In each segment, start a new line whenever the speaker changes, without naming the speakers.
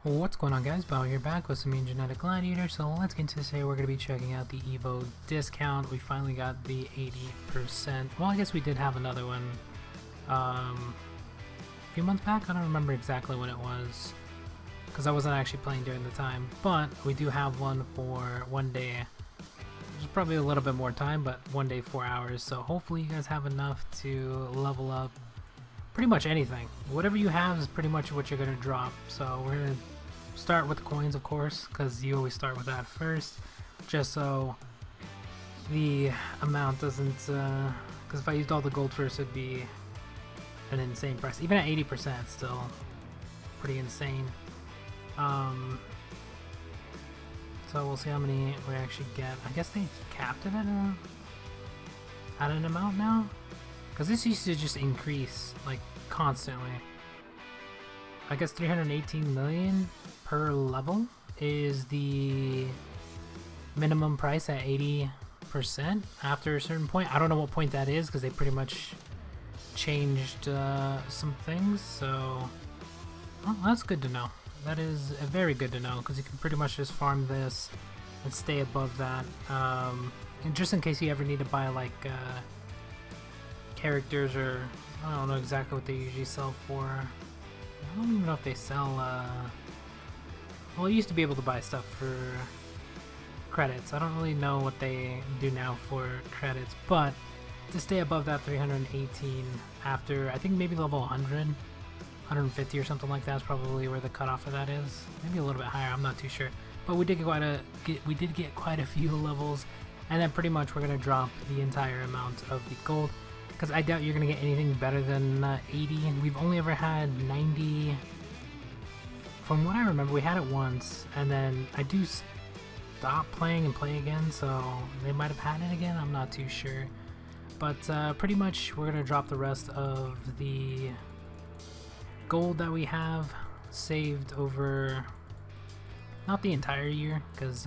What's going on, guys? Bio here, back with some new genetic gladiators. So let's get into this. We're going to be checking out the Evo discount. We finally got the 80%. Well, I guess we did have another one a few months back. I don't remember exactly when it was because I wasn't actually playing during the time, but we do have one for one day. There's probably a little bit more time, but one day 4 hours. So hopefully you guys have enough to level up pretty much anything. Whatever you have is pretty much what you're going to drop. So we're going to start with coins, of course, because you always start with that first, just so the amount doesn't, because if I used all the gold first, it'd be an insane price. Even at 80%, still pretty insane. So we'll see how many we actually get. I guess they capped it at an amount now, because this used to just increase like constantly. I guess 318 million per level is the minimum price at 80% after a certain point. I don't know what point that is because they pretty much changed some things, so well, that's good to know. That is very good to know because you can pretty much just farm this and stay above that, and just in case you ever need to buy like characters, or I don't know exactly what they usually sell for. I don't even know if they sell, well, you used to be able to buy stuff for credits. I don't really know what they do now for credits, but to stay above that 318 after, I think maybe level 100, 150 or something like that is probably where the cutoff of that is. Maybe a little bit higher, I'm not too sure. But we did get quite a few levels, and then pretty much we're going to drop the entire amount of the gold, because I doubt you're going to get anything better than 80. We've only ever had 90. From what I remember, we had it once, and then I do stop playing and play again, so they might have had it again. I'm not too sure. But pretty much we're going to drop the rest of the gold that we have saved over, not the entire year, because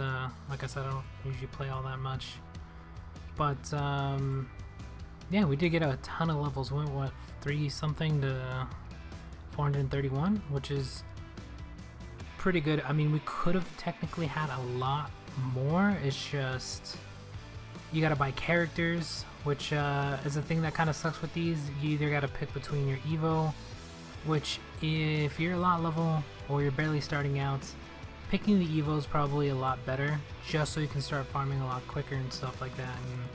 like I said, I don't usually play all that much. But yeah, we did get a ton of levels. We went, what, 3 something to 431, which is pretty good. I mean, we could have technically had a lot more. It's just you gotta buy characters, which is a thing that kind of sucks with these. You either gotta pick between your Evo, which if you're a lot level or you're barely starting out, picking the Evo is probably a lot better, just so you can start farming a lot quicker and stuff like that. And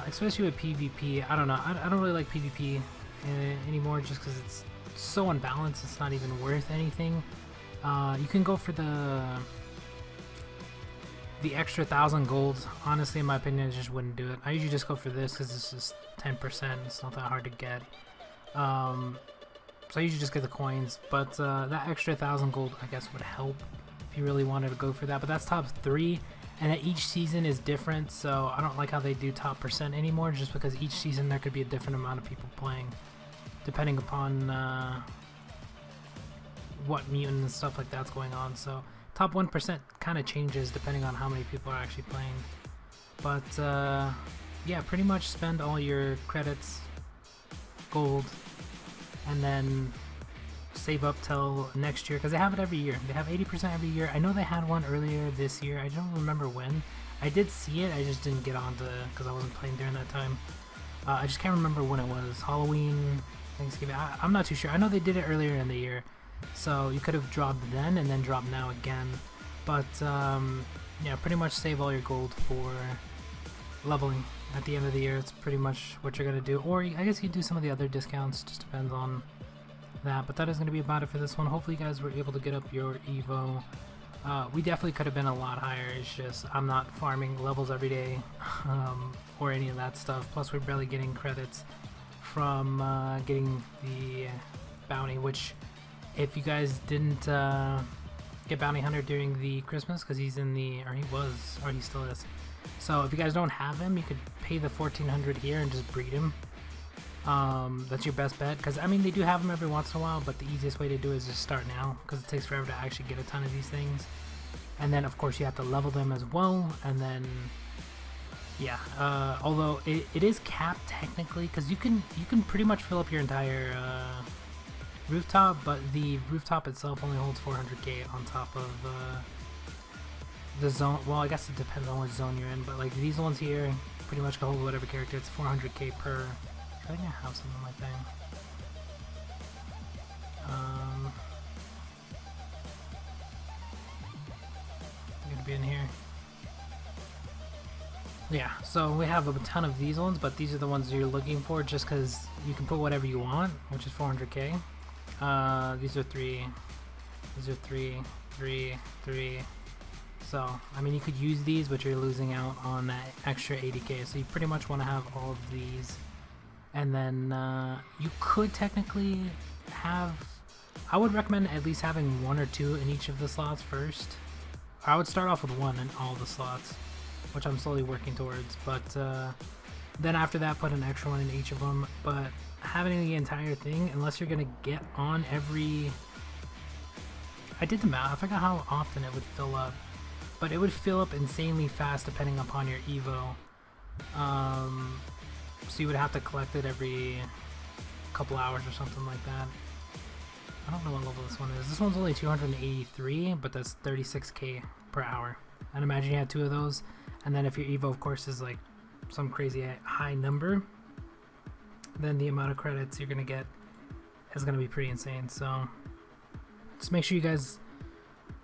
especially with PvP, I don't know, I don't really like PvP anymore, just because it's so unbalanced. It's not even worth anything. You can go for the extra 1,000 gold. Honestly, in my opinion, I just wouldn't do it. I usually just go for this because it's just 10%. It's not that hard to get. So I usually just get the coins, but that extra 1,000 gold, I guess, would help if you really wanted to go for that. But that's top 3, and each season is different, so I don't like how they do top percent anymore, just because each season there could be a different amount of people playing, depending upon what mutant and stuff like that's going on. So top 1% kind of changes depending on how many people are actually playing. But yeah, pretty much spend all your credits, gold, and then save up till next year, because they have it every year. They have 80% every year. I know they had one earlier this year. I don't remember when. I did see it, I just didn't get on to, because I wasn't playing during that time. I just can't remember when it was. Halloween, Thanksgiving, I'm not too sure. I know they did it earlier in the year, so you could have dropped then and then dropped now again. But yeah, pretty much save all your gold for leveling at the end of the year. It's pretty much what you're gonna do, or I guess you do some of the other discounts, just depends on that. But that is gonna be about it for this one. Hopefully you guys were able to get up your Evo. We definitely could have been a lot higher. It's just I'm not farming levels every day or any of that stuff. Plus we're barely getting credits from getting the bounty, which if you guys didn't get Bounty Hunter during the Christmas, because he's in the, or he was, or he still is. So if you guys don't have him, you could pay the 1,400 here and just breed him. That's your best bet, because I mean they do have them every once in a while, but the easiest way to do it is just start now, because it takes forever to actually get a ton of these things. And then of course you have to level them as well, and then yeah, although it is capped technically, because you can pretty much fill up your entire rooftop, but the rooftop itself only holds 400k on top of the zone. Well, I guess it depends on what zone you're in, but like these ones here pretty much can hold whatever character. It's 400k per. I think I have something on my thing. They're gonna be in here. Yeah, so we have a ton of these ones, but these are the ones you're looking for just because you can put whatever you want, which is 400k. These are 3. These are 3, 3, 3. So, I mean, you could use these, but you're losing out on that extra 80k. So you pretty much want to have all of these. And then you could technically have... I would recommend at least having 1 or 2 in each of the slots first. I would start off with 1 in all the slots, which I'm slowly working towards, but then after that put an extra 1 in each of them. But having the entire thing, unless you're gonna get on every... I did the math, I forgot how often it would fill up, but it would fill up insanely fast depending upon your Evo. So you would have to collect it every couple hours or something like that. I don't know what level this one is. This one's only 283, but that's 36k per hour. And imagine you had 2 of those, and then if your Evo of course is like some crazy high number, then the amount of credits you're gonna get is gonna be pretty insane. So just make sure you guys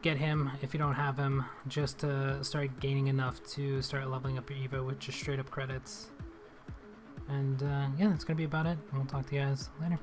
get him if you don't have him, just to start gaining enough to start leveling up your Evo with just straight up credits. And yeah, that's gonna be about it. We'll talk to you guys later.